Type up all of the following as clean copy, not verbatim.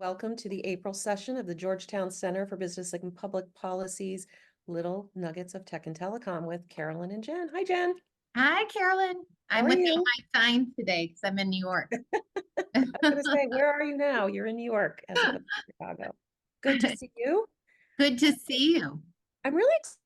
Welcome to the April session of the Georgetown Center for Business and Public Policy's Little Nuggets of Tech and Telecom with Carolyn and Jen. Hi, Jen. Hi, Carolyn. How I'm are without you? my sign today because I'm in New York. I was going to say, where are you now? You're in New York as opposed to Chicago. Good to see you. Good to see you. I'm really excited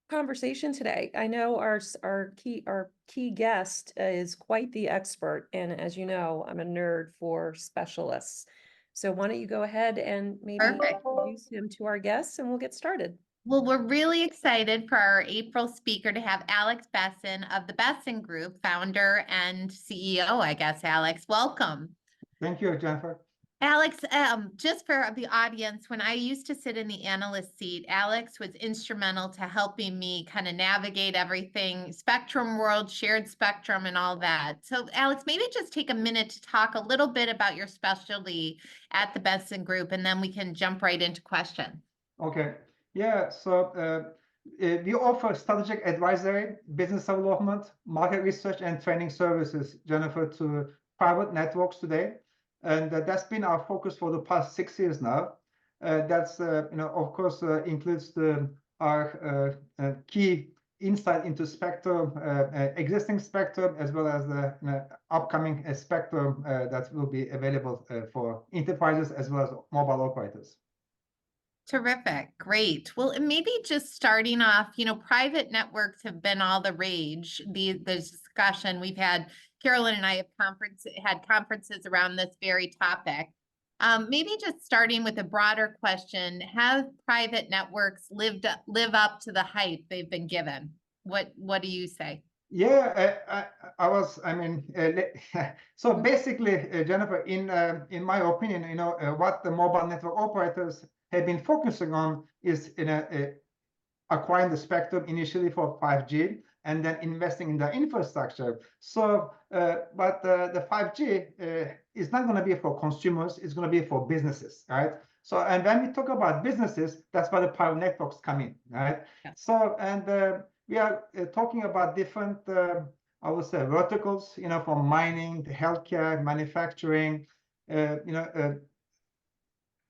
about the conversation today. I know our key guest is quite the expert, and as you know, I'm a nerd for specialists. So why don't you go ahead and maybe Perfect. introduce him to our guests, and we'll get started. Well, we're really excited for our April speaker to have Alex Besen of the Besen Group, founder and CEO, I guess. Alex, welcome. Thank you, Jennifer. Alex, just for the audience, when I used to sit in the analyst seat, Alex was instrumental to helping me kind of navigate everything, spectrum world, shared spectrum, and all that. So, Alex, maybe just take a minute to talk a little bit about your specialty at the Besen Group, and then we can jump right into questions. Okay. Yeah. So we offer strategic advisory, business development, market research, and training services, Jennifer, to private networks today. And that's been our focus for the past 6 years now. That's, of course, includes our key insight into spectrum, existing spectrum, as well as the upcoming spectrum that will be available for enterprises as well as mobile operators. Terrific. Great. Well, and maybe just starting off, private networks have been all the rage. The discussion we've had, Carolyn and I had conferences around this very topic. Maybe just starting with a broader question, have private networks live up to the hype they've been given? What do you say? Yeah, so basically, Jennifer, in my opinion, what the mobile network operators have been focusing on is acquiring the spectrum initially for 5G and then investing in the infrastructure. So, but the 5G is not going to be for consumers, it's going to be for businesses, right? So, and when we talk about businesses, that's where the private networks come in, right? Yeah. So, and we are talking about different, I would say, verticals, from mining to healthcare, manufacturing,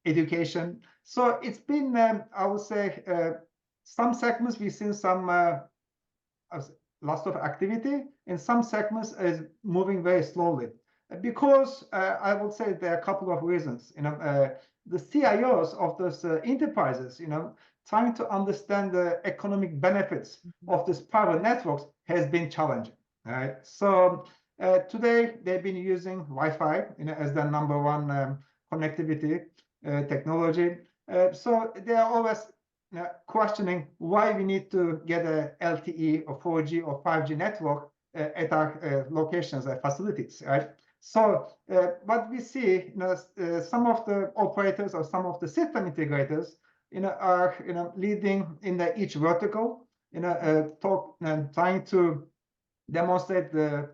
education. So it's been, I would say, some segments we've seen some lots of activity, and some segments is moving very slowly. Because I would say there are a couple of reasons. The CIOs of those enterprises, trying to understand the economic benefits of this private networks has been challenging. Right. So today they've been using Wi-Fi, as the number one connectivity technology. So they are always questioning why we need to get a LTE or 4G or 5G network at our locations and facilities, right? So what we see, some of the operators or some of the system integrators, are leading in each vertical, trying to demonstrate the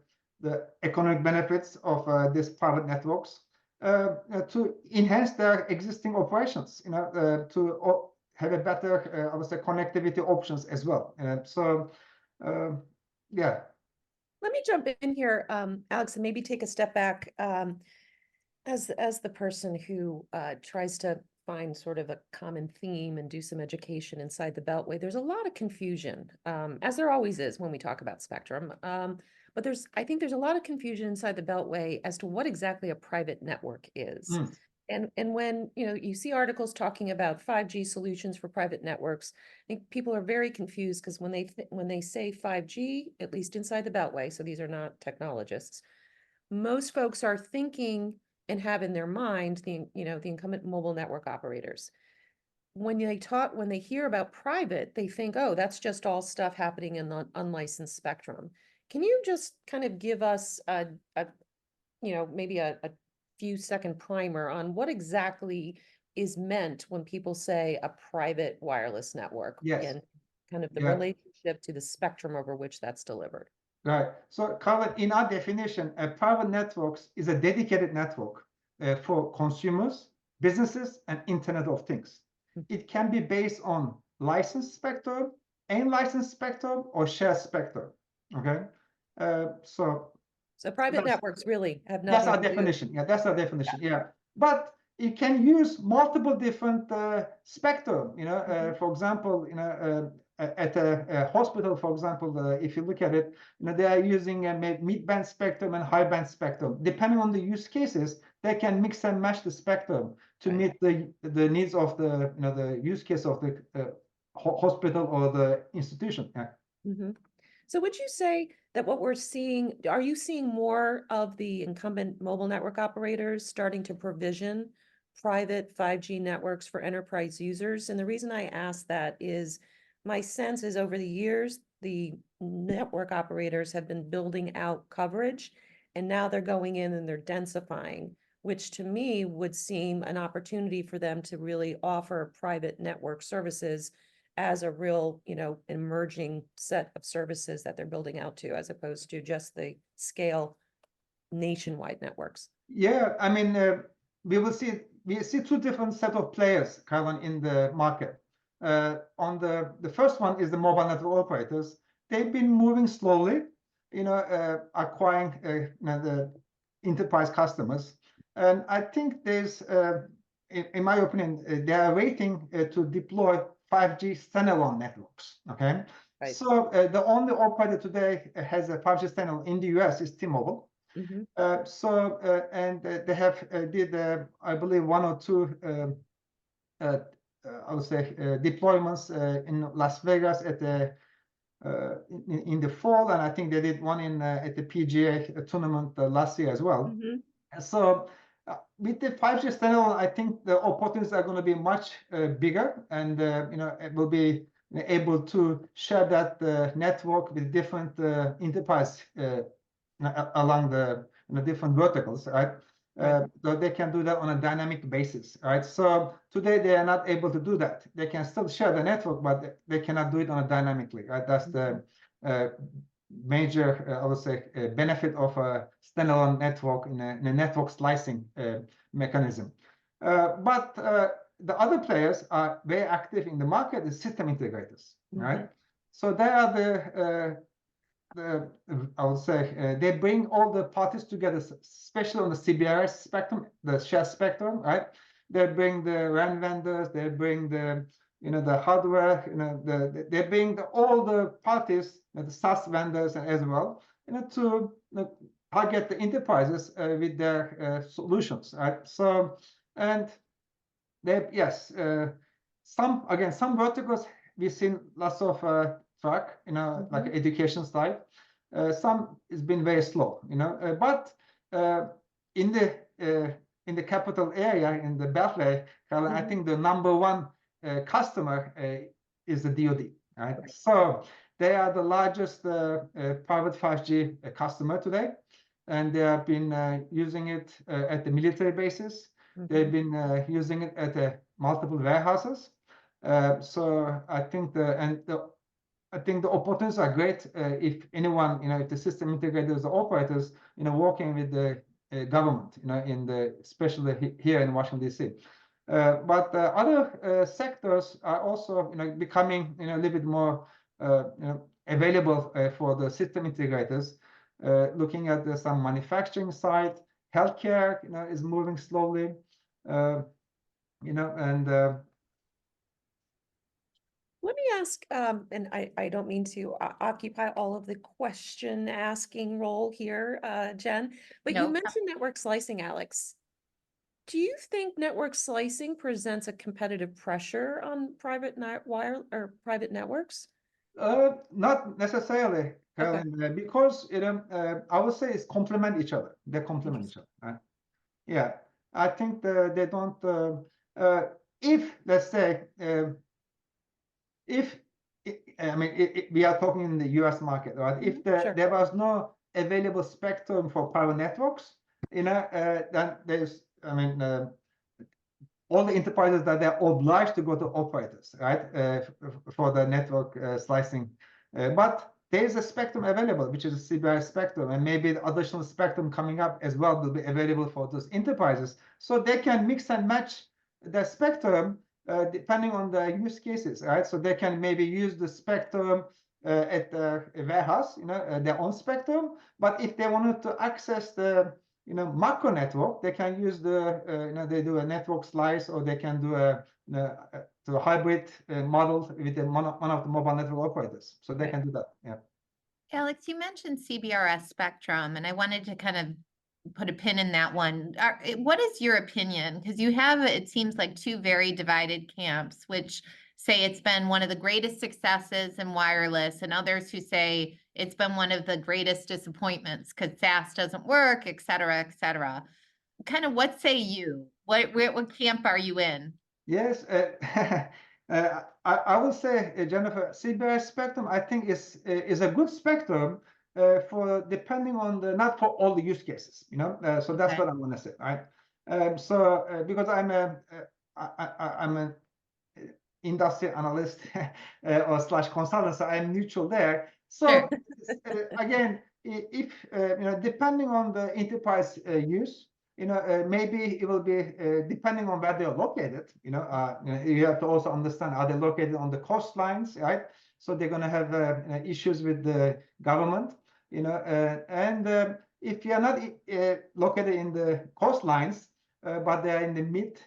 economic benefits of these private networks to enhance their existing operations, to have a better, I would say, connectivity options as well. Yeah. Let me jump in here, Alex, and maybe take a step back as the person who tries to find sort of a common theme and do some education inside the Beltway. There's a lot of confusion, as there always is when we talk about spectrum. But I think there's a lot of confusion inside the Beltway as to what exactly a private network is. And when you see articles talking about 5G solutions for private networks, I think people are very confused because when they say 5G, at least inside the Beltway, so these are not technologists, most folks are thinking and have in their mind the incumbent mobile network operators. When they hear about private, they think, oh, that's just all stuff happening in the unlicensed spectrum. Can you just kind of give us maybe a few second primer on what exactly is meant when people say a private wireless network? Yes. And kind of the relationship to the spectrum over which that's delivered? Right. So, Carolyn, in our definition, a private networks is a dedicated network for consumers, businesses, and Internet of Things. It can be based on licensed spectrum, unlicensed spectrum, or shared spectrum. Okay. So private networks really have nothing. That's our definition. Yeah, that's our definition. Yeah. But you can use multiple different spectrum. For example, at a hospital, for example, if you look at it, they are using a mid-band spectrum and high-band spectrum. Depending on the use cases, they can mix and match the spectrum to meet the needs of the use case of the hospital or the institution. Mm-hmm. So would you say that what we're seeing, are you seeing more of the incumbent mobile network operators starting to provision private 5G networks for enterprise users? And the reason I ask that is my sense is over the years, the network operators have been building out coverage, and now they're going in and they're densifying, which to me would seem an opportunity for them to really offer private network services as a real, emerging set of services that they're building out to, as opposed to just the scale nationwide networks. Yeah, I mean, we see two different set of players, Carolyn, in the market. On the first one is the mobile network operators. They've been moving slowly, acquiring the enterprise customers. And I think there's, in my opinion, they are waiting to deploy 5G standalone networks. Okay, Right. so the only operator today has a 5G standalone in the US is T-Mobile. Mm-hmm. And they have did I believe one or two I would say deployments in Las Vegas at the in the fall, and I think they did one in at the PGA tournament last year as well. Mm-hmm. So with the 5G standalone, I think the opportunities are going to be much bigger, and it will be able to share that network with different enterprise along the different verticals, right? So they can do that on a dynamic basis, right? So today they are not able to do that. They can still share the network, but they cannot do it on a dynamically, right? That's the major, I would say, benefit of a standalone network in a network slicing mechanism. But the other players are very active in the market is system integrators, right? So they are I would say they bring all the parties together, especially on the CBRS spectrum, the shared spectrum, right? They bring the RAN vendors, they bring the the hardware, they bring all the parties, the SaaS vendors as well, to target the enterprises with their solutions, right? So, and they some verticals we've seen lots of track, like education side. Some has been very slow, but in the capital area, in the Beltway, I think the number one customer is the DoD, right? So they are the largest private 5G customer today, and they have been using it at the military bases. They've been using it at multiple warehouses. So I think the opportunities are great if anyone, if the system integrators or operators, working with the government, especially here in Washington D.C. But other sectors are also, becoming, a little bit more, available for the system integrators. Looking at some manufacturing side, healthcare, is moving slowly, and let me ask, and I don't mean to occupy all of the question asking role here, Jen, but you mentioned network slicing, Alex. Do you think network slicing presents a competitive pressure on private private networks? Not necessarily, Carolyn, because I would say it's complement each other. They complement each other. Right? Yeah, I think they don't. If let's say, we are talking in the U.S. market, right? If there was no available spectrum for private networks, then there's, all the enterprises that they're obliged to go to operators, right, for the network slicing. But there is a spectrum available, which is a CBRS spectrum, and maybe the additional spectrum coming up as well will be available for those enterprises. So they can mix and match the spectrum depending on the use cases, right? So they can maybe use the spectrum at the warehouse, their own spectrum. But if they wanted to access the macro network, they can use they do a network slice, or they can do a hybrid model with one of the mobile network operators. So they can do that. Yeah. Alex, you mentioned CBRS spectrum, and I wanted to kind of put a pin in that one. What is your opinion? Because you have, it seems like, two very divided camps, which say it's been one of the greatest successes in wireless, and others who say it's been one of the greatest disappointments because SAS doesn't work, et cetera, et cetera. Kind of, what say you? What camp are you in? Yes, I will say, Jennifer, CBRS spectrum, I think is a good spectrum for depending on not for all the use cases, so that's what I'm going to say, right? Because I'm an industry analyst or / consultant, so I'm neutral there. So again, if depending on the enterprise use, maybe it will be depending on where they are located. You have to also understand, are they located on the coastlines, right? So they're going to have issues with the government, and if you are not located in the coastlines, but they are in the mid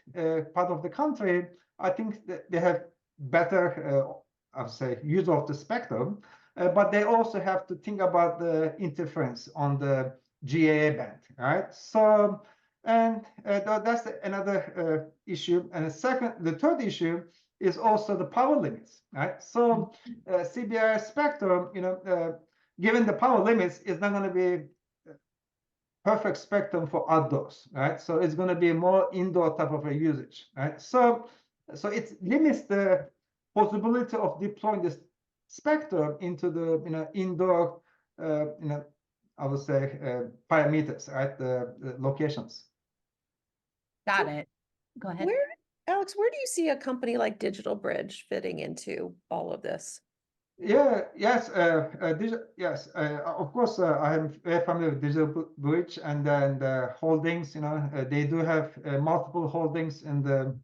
part of the country, I think that they have better, I would say, use of the spectrum, but they also have to think about the interference on the GAA band, right? So, and that's another issue. And the third issue is also the power limits, right? So CBRS spectrum, given the power limits, is not going to be perfect spectrum for outdoors, right? So it's going to be more indoor type of a usage, right? So it limits the possibility of deploying this spectrum into the indoor, I would say parameters, right? The locations. Got it. Go ahead. Alex, where do you see a company like Digital Bridge fitting into all of this? Yeah, yes, yes. Of course, I am very familiar with Digital Bridge and then the holdings. They do have multiple holdings in the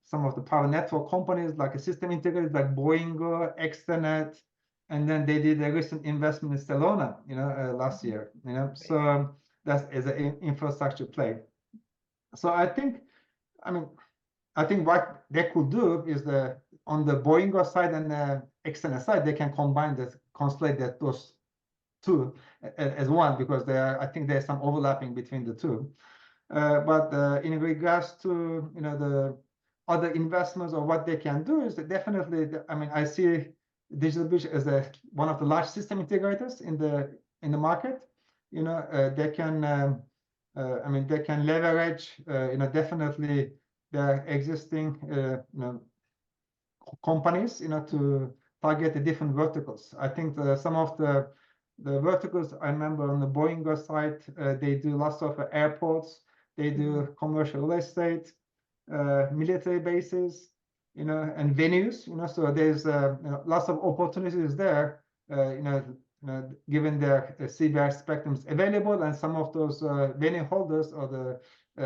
some of the power network companies, like a system integrators like Boeing, Extenet, and then they did a recent investment in Stellona, last year. So that's as an infrastructure play. So I think what they could do is on the Boeing side and the Extenet side, they can constellate those two as one, because I think there's some overlapping between the two. But in regards to the other investments or what they can do, is that definitely, I see Digital Bridge as one of the large system integrators in the market. They can they can leverage definitely their existing companies to target the different verticals. I think some of the verticals, I remember on the Boeing side, they do lots of airports, they do commercial real estate, military bases, and venues, so there's lots of opportunities there, given their CBRS spectrums available, and some of those venue holders or the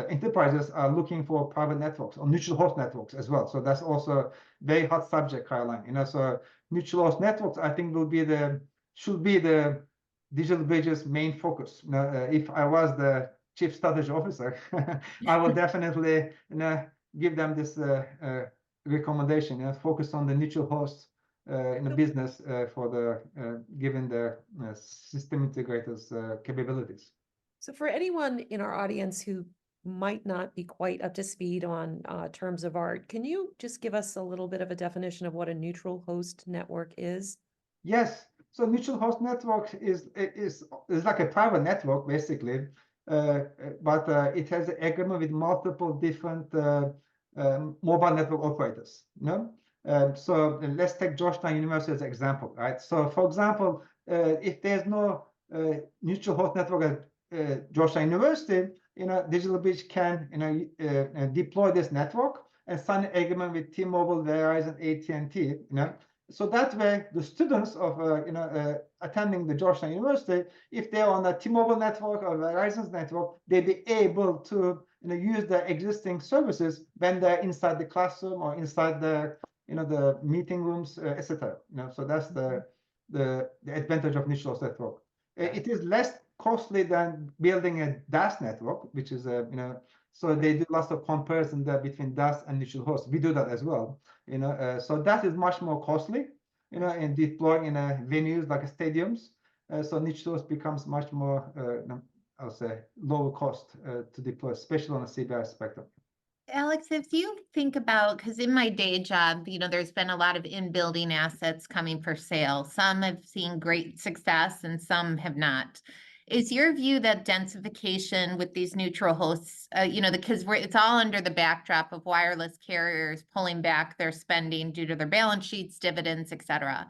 enterprises are looking for private networks or neutral host networks as well. So that's also very hot subject, Caroline. So neutral host networks, I think, should be the Digital Bridge's main focus. If I was the chief strategy officer, I would definitely give them this recommendation. Focus on the neutral host business for given the system integrators capabilities. So for anyone in our audience who might not be quite up to speed on terms of art, can you just give us a little bit of a definition of what a neutral host network is? Yes. So neutral host network is like a private network, basically, but it has an agreement with multiple different mobile network operators. So let's take Georgetown University as an example, right? So for example, if there's no neutral host network at Georgetown University, Digital Bridge can deploy this network and sign an agreement with T-Mobile, Verizon, AT&T. So that way, the students of attending the Georgetown University, if they're on the T-Mobile network or Verizon's network, they'll be able to use the existing services when they're inside the classroom or inside the the meeting rooms, etc. So that's the advantage of neutral host network. It is less costly than building a DAS network, which is a, so they do lots of comparison there between DAS and neutral host. We do that as well, so that is much more costly, in deploying in venues like stadiums. So neutral host becomes much more, I would say, lower cost to deploy, especially on a CBRS spectrum. Alex, if you think about, because in my day job, there's been a lot of in-building assets coming for sale. Some have seen great success and some have not. Is your view that densification with these neutral hosts, because it's all under the backdrop of wireless carriers pulling back their spending due to their balance sheets, dividends, et cetera.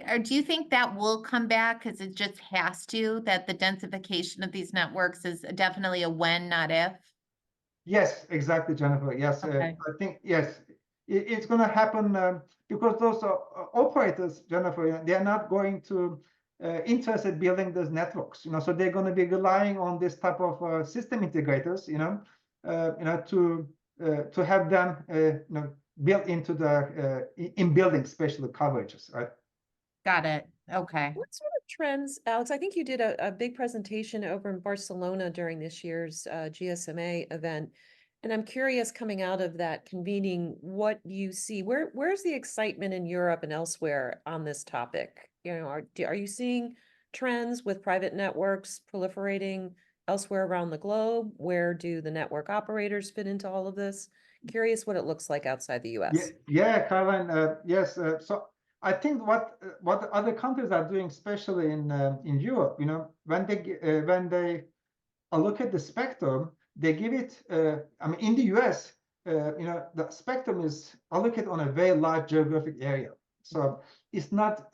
Or do you think that will come back because it just has to, that the densification of these networks is definitely a when, not if? Yes, exactly, Jennifer. Yes, Okay. I think, yes, it's going to happen because those operators, Jennifer, they are not going to interested building those networks, so they're going to be relying on this type of system integrators, to have them, built into the in building special coverages, right? Got it. Okay. What sort of trends, Alex? I think you did a big presentation over in Barcelona during this year's GSMA event. And I'm curious, coming out of that convening, what you see, where's the excitement in Europe and elsewhere on this topic? Are you seeing trends with private networks proliferating elsewhere around the globe? Where do the network operators fit into all of this? Curious what it looks like outside the US. Yeah, Carolyn. Yes. So I think what other countries are doing, especially in Europe, when they allocate the spectrum, they give it. I mean, in the US, the spectrum is allocated on a very large geographic area, so it's not.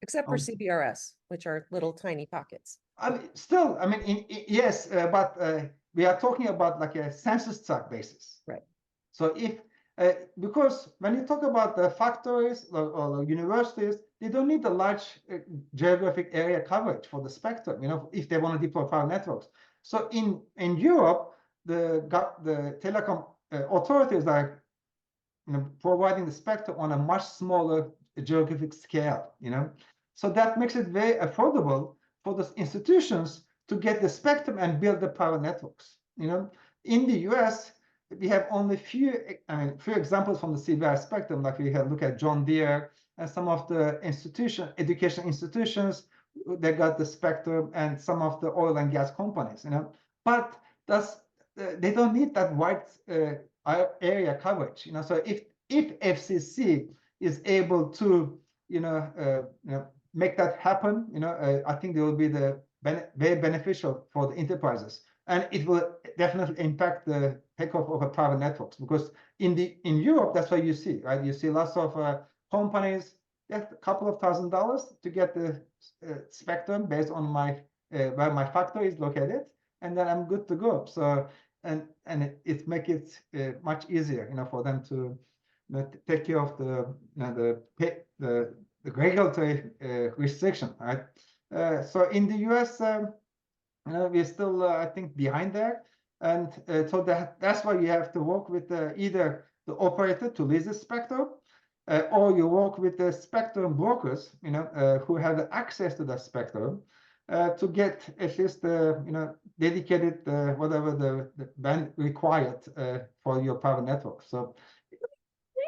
Except for CBRS, which are little tiny pockets. I mean, still, I mean, yes, but we are talking about like a census tract basis. Right. So if, because when you talk about the factories or universities, they don't need a large geographic area coverage for the spectrum, if they want to deploy private networks. So in Europe, the telecom authorities are, providing the spectrum on a much smaller geographic scale, So that makes it very affordable for those institutions to get the spectrum and build the private networks. In the US, we have only few examples from the CBRS spectrum, like we have look at John Deere and some of the education institutions that got the spectrum, and some of the oil and gas companies, But they don't need that wide area coverage, So if FCC is able to, make that happen, I think they will be very beneficial for the enterprises, and it will definitely impact the takeoff of private networks, because in Europe, that's what you see, right? You see lots of companies get a couple of $1,000s to get the spectrum based on where my factory is located, and then I'm good to go. So and it makes it much easier, for them to take care of the regulatory restriction, right? So in the US, we're still, I think, behind there, and so that's why you have to work with either the operator to lease the spectrum, or you work with the spectrum brokers, who have access to that spectrum, to get at least dedicated whatever the band required for your private network. So.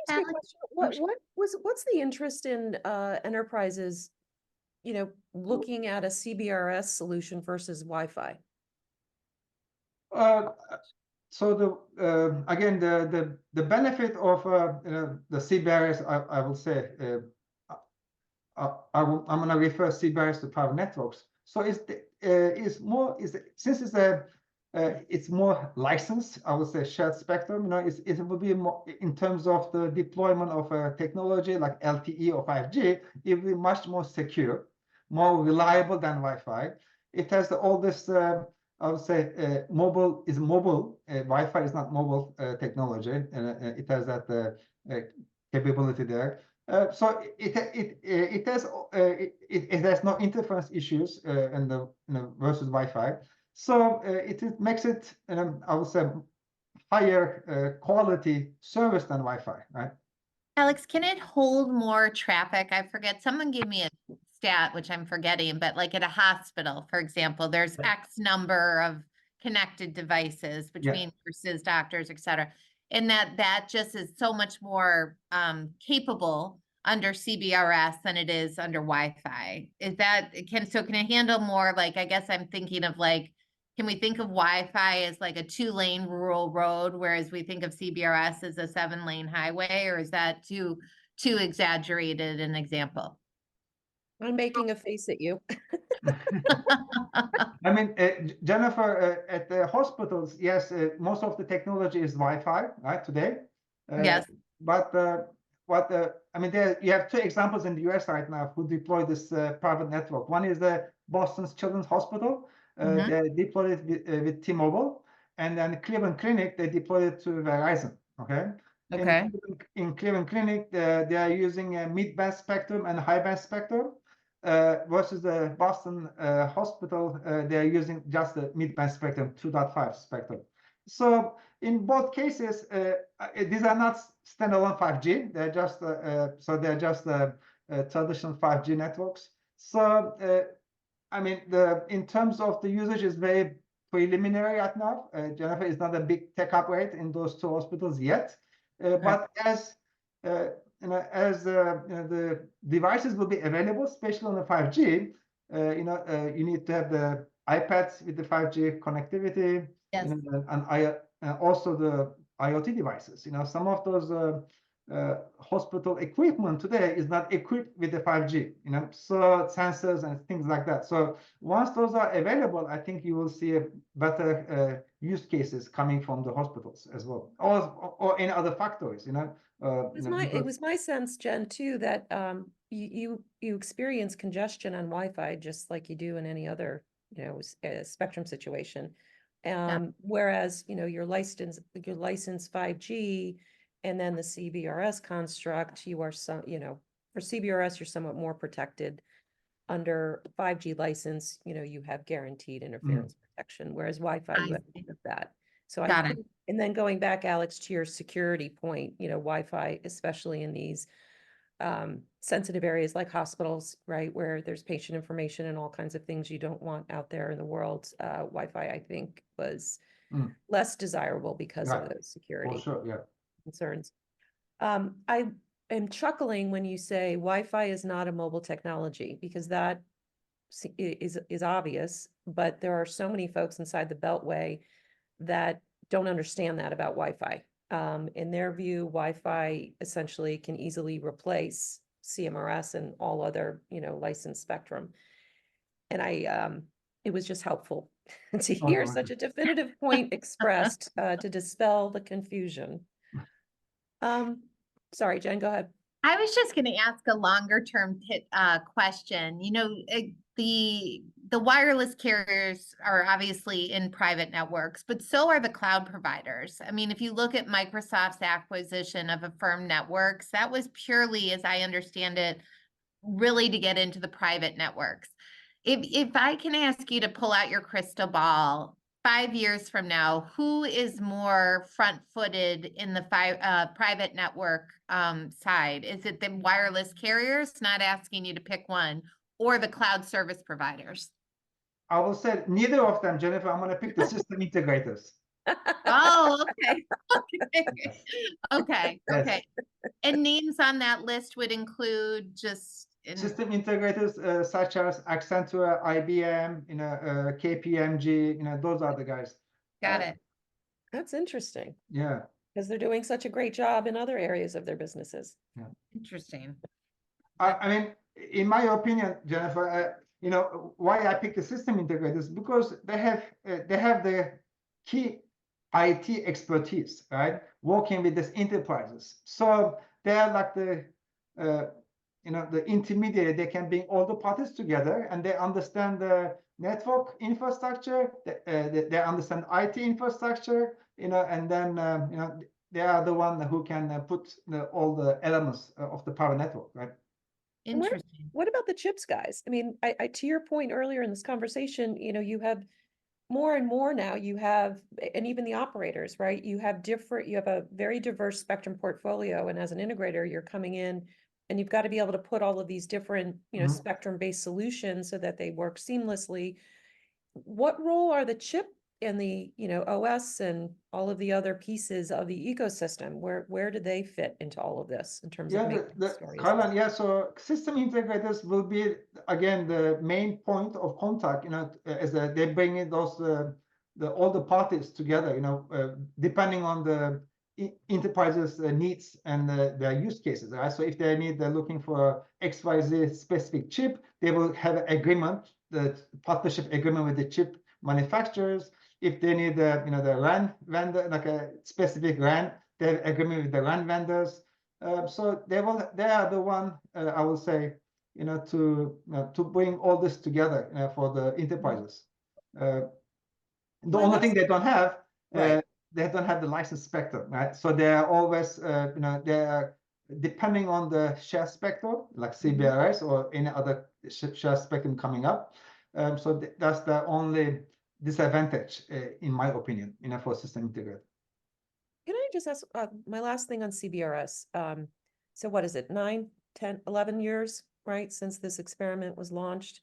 Can I ask you a question? What's the interest in enterprises, looking at a CBRS solution versus Wi-Fi? So again, the benefit of the CBRS, I will say, I'm going to refer CBRS to private networks. So since it's more licensed, I would say, shared spectrum. It will be more in terms of the deployment of technology like LTE or 5G. It will be much more secure, more reliable than Wi-Fi. It has all this. I would say mobile. Wi-Fi is not mobile technology, and it has that capability there. So it has no interference issues in the versus Wi-Fi. So it makes it, I would say, higher quality service than Wi-Fi, right? Alex, can it hold more traffic? I forget, someone gave me a stat, which I'm forgetting, but like at a hospital, for example, there's X number of connected devices between nurses, doctors, et cetera. And that just is so much more capable under CBRS than it is under Wi-Fi. Can it handle more, like, I guess I'm thinking of like, can we think of Wi-Fi as like a 2-lane rural road, whereas we think of CBRS as a 7-lane highway, or is that too exaggerated an example? I'm making a face at you. I mean, Jennifer, at the hospitals, yes, most of the technology is Wi-Fi, right, today. Yes. But I mean, you have 2 examples in the US right now who deploy this private network. One is the Boston Children's Hospital. They deployed it with T-Mobile, and then Cleveland Clinic, they deployed it to Verizon. Okay. Okay. In Cleveland Clinic, they are using a mid-band spectrum and high-band spectrum. Versus the Boston hospital, they're using just the mid-band spectrum, 2.5 spectrum. So in both cases, these are not standalone 5G. They're just traditional 5G networks. So I mean, in terms of the usage is very preliminary right now. Jennifer is not a big tech upgrade in those 2 hospitals yet, but as the devices will be available, especially on the 5G, you need to have the iPads with the 5G connectivity, and also the IoT devices. Some of those hospital equipment today is not equipped with the 5G, so sensors and things like that. So once those are available, I think you will see a better use cases coming from the hospitals as well, or in other factories, It was my sense, Jen, too, that you experience congestion on Wi-Fi just like you do in any other, spectrum situation. Whereas, your licensed 5G and then the CBRS construct, you are for CBRS, you're somewhat more protected. Under 5G license, you have guaranteed interference protection, whereas Wi-Fi, you have none of that. So I think, and then going back, Alex, to your security point, Wi-Fi, especially in these sensitive areas like hospitals, right, where there's patient information and all kinds of things you don't want out there in the world, Wi-Fi, I think, was less desirable because of those security concerns. I am chuckling when you say Wi-Fi is not a mobile technology, because that is obvious, but there are so many folks inside the Beltway that don't understand that about Wi-Fi. In their view, Wi-Fi essentially can easily replace CMRS and all other, licensed spectrum. And it was just helpful to hear such a definitive point expressed to dispel the confusion. Sorry, Jen, go ahead. I was just going to ask a longer term question. The wireless carriers are obviously in private networks, but so are the cloud providers. I mean, if you look at Microsoft's acquisition of Affirm Networks, that was purely, as I understand it, really to get into the private networks. If I can ask you to pull out your crystal ball, 5 years from now, who is more front-footed in the private network side? Is it the wireless carriers, not asking you to pick one, or the cloud service providers? I will say neither of them, Jennifer. I'm going to pick the system integrators. Oh, okay. Okay. And names on that list would include just system integrators such as Accenture, IBM, KPMG, those are the guys. Got it. That's interesting. Yeah. Because they're doing such a great job in other areas of their businesses. Yeah. Interesting. I mean, in my opinion, Jennifer, why I picked the system integrators, because they have the key IT expertise, right? Working with these enterprises. So they are like the intermediary. They can bring all the parties together, and they understand the network infrastructure. They understand IT infrastructure, and then they are the one who can put all the elements of the power network, right? Interesting. What about the chips guys? I mean, I to your point earlier in this conversation, you have more and more now, and even the operators, right? You have a very diverse spectrum portfolio. And as an integrator, you're coming in and you've got to be able to put all of these different, Mhm. spectrum-based solutions so that they work seamlessly. What role are the chip and the, OS and all of the other pieces of the ecosystem? Where do they fit into all of this in terms of Yeah, making stories? Carolyn, yeah, so system integrators will be, again, the main point of contact, as they bring in those, all the parties together, depending on the enterprises' needs and their use cases, right? So if they're looking for XYZ specific chip, they will have an agreement, the partnership agreement with the chip manufacturers. If they need the RAN vendor, like a specific RAN, they have agreement with the RAN vendors. So they are the one, I will say, to bring all this together for the enterprises. The only thing they don't have, Right. they don't have the license spectrum, right? So they are always, they are depending on the share spectrum, like CBRS or any other share spectrum coming up. So that's the only disadvantage, in my opinion, for system integrator. Can I just ask my last thing on CBRS? So what is it, 9, 10, 11 years, right, since this experiment was launched?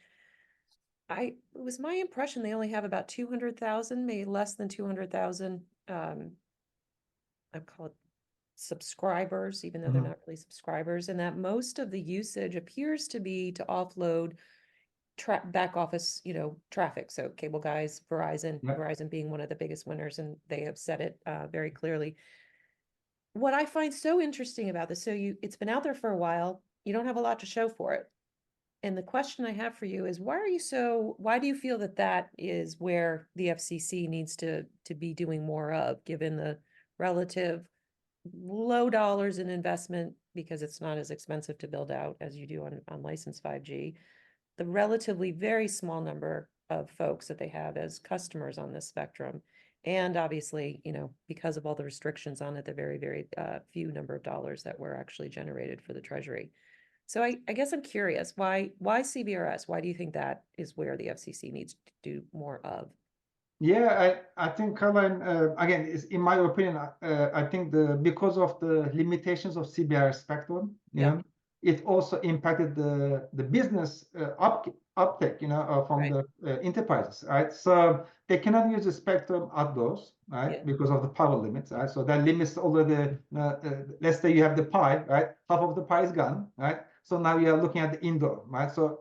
It was my impression they only have about 200,000, maybe less than 200,000, I call it subscribers, even though they're not really subscribers, and that most of the usage appears to be to offload back office, traffic. So cable guys, Verizon being one of the biggest winners, and they have said it very clearly. What I find so interesting about this, it's been out there for a while, you don't have a lot to show for it. And the question I have for you is, why do you feel that is where the FCC needs to be doing more of, given the relative low dollars in investment, because it's not as expensive to build out as you do on licensed 5G, the relatively very small number of folks that they have as customers on this spectrum, and obviously, because of all the restrictions on it, the very, very few number of dollars that were actually generated for the Treasury. So I guess I'm curious, why CBRS? Why do you think that is where the FCC needs to do more of? Yeah, I think, Caroline, again, is in my opinion, I think because of the limitations of CBRS spectrum, it also impacted the business uptake, from the enterprises, right? So they cannot use the spectrum outdoors, right? Because of the power limits, right? So that limits over let's say you have the pie, right? Half of the pie is gone, right? So now you are looking at the indoor, right? So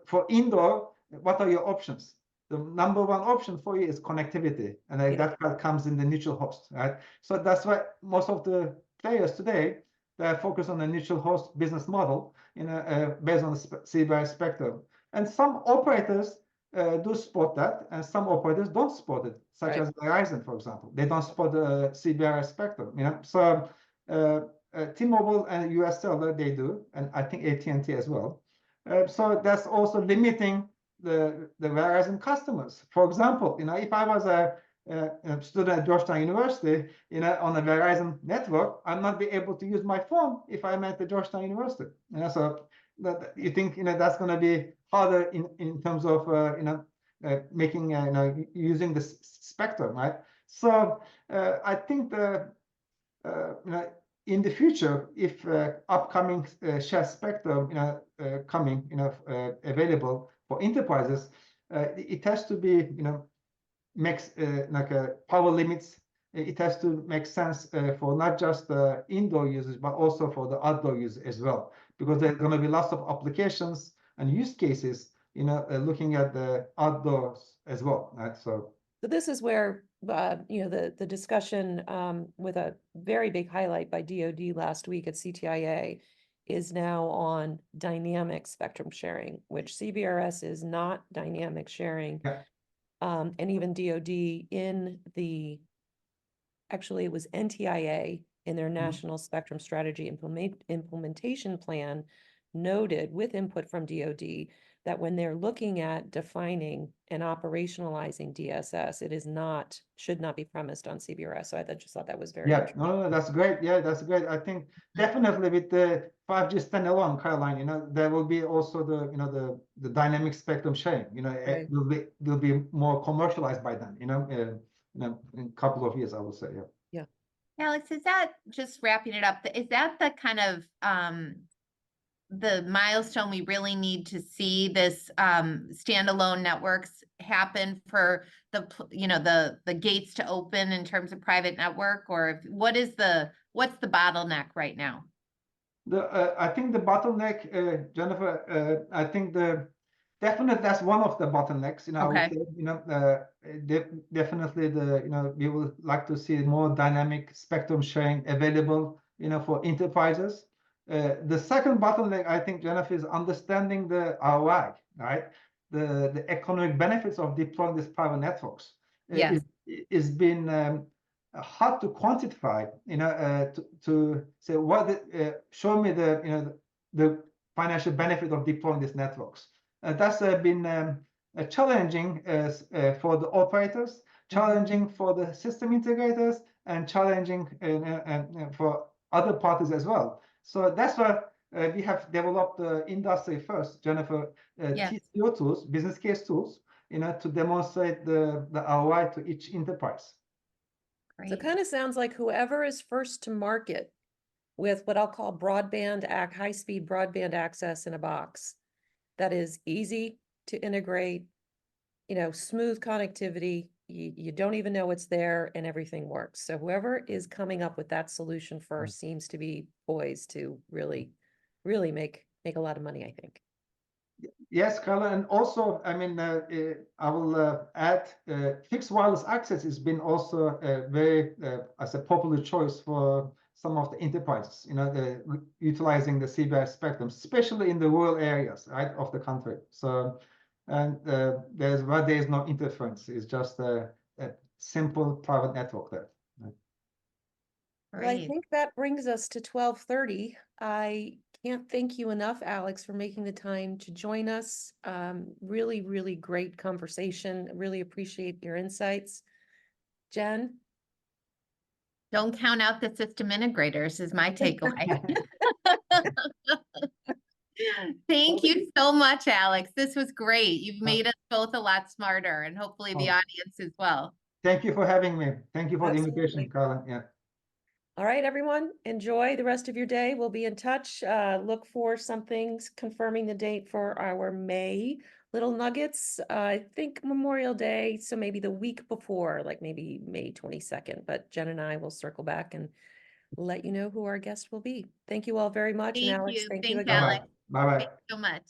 for indoor, what are your options? The number one option for you is connectivity, and that comes in the neutral host, right? So that's why most of the players today, they focus on the neutral host business model, based on the CBRS spectrum. And some operators do support that, and some operators don't support it, such as Verizon, for example. They don't support the CBRS spectrum, So T-Mobile and UScellular, they do, and I think AT&T as well. So that's also limiting the Verizon customers. For example, if I was a student at Georgetown University, on the Verizon network, I'll not be able to use my phone if I'm at the Georgetown University. So you think that's going to be harder in terms of making using the spectrum, right? So I think in the future, if upcoming share spectrum coming available for enterprises, it has to be makes like power limits. It has to make sense for not just the indoor users, but also for the outdoor users as well, because there's going to be lots of applications and use cases looking at the outdoors as well, right? So this is where the discussion with a very big highlight by DoD last week at CTIA is now on dynamic spectrum sharing, which CBRS is not dynamic sharing. And even DoD actually it was NTIA in their National Spectrum Strategy Implementation Plan noted, with input from DoD, that when they're looking at defining and operationalizing DSS, it should not be premised on CBRS. So I just thought that was very interesting. No, that's great. Yeah, that's great. I think definitely with the 5G standalone, Caroline, there will be also the dynamic spectrum sharing. It will be more commercialized by then. In a couple of years, I would say. Alex, is that, just wrapping it up, is that the kind of the milestone we really need to see this standalone networks happen for the gates to open in terms of private network, or what's the bottleneck right now? I think the bottleneck, Jennifer, I think definitely that's one of the bottlenecks. I would Okay. say, definitely we would like to see more dynamic spectrum sharing available, for enterprises. The second bottleneck, I think, Jennifer, is understanding the ROI, right? The economic benefits of deploying these private networks. Yes. Is been hard to quantify, to say show me the financial benefit of deploying these networks. That's been challenging for the operators, challenging for the system integrators, and challenging for other parties as well. So that's why we have developed the industry first, Jennifer, Yes. TCO tools, business case tools, to demonstrate the ROI to each enterprise. So it Great. kind of sounds like whoever is first to market with what I'll call high-speed broadband access in a box that is easy to integrate, smooth connectivity, you don't even know it's there and everything works. So whoever is coming up with that solution first seems to be poised to really, really make a lot of money, I think. Yes, Carolyn, and also, I mean, I will add fixed wireless access has been also very as a popular choice for some of the enterprises, utilizing the CBRS spectrum, especially in the rural areas, right, of the country. So, and there is no interference; it's just a simple private network there. Right? Well, I think that brings us to 12:30. I can't thank you enough, Alex, for making the time to join us. Really, really great conversation. Really appreciate your insights. Jen? Don't count out the system integrators is my takeaway. Thank you so much, Alex. This was great. You've made us both a lot smarter, and hopefully the audience as well. Thank you for having me. Thank you for the Absolutely. invitation, Carolyn. Yeah. All right, everyone, enjoy the rest of your day. We'll be in touch. Look for something confirming the date for our May Little Nuggets. I think Memorial Day, so maybe the week before, like maybe May 22nd. But Jen and I will circle back and let you know who our guest will be. Thank you all very much. And Thank Alex, you. thank you Thanks, again. Alex. Bye-bye. Thanks so much.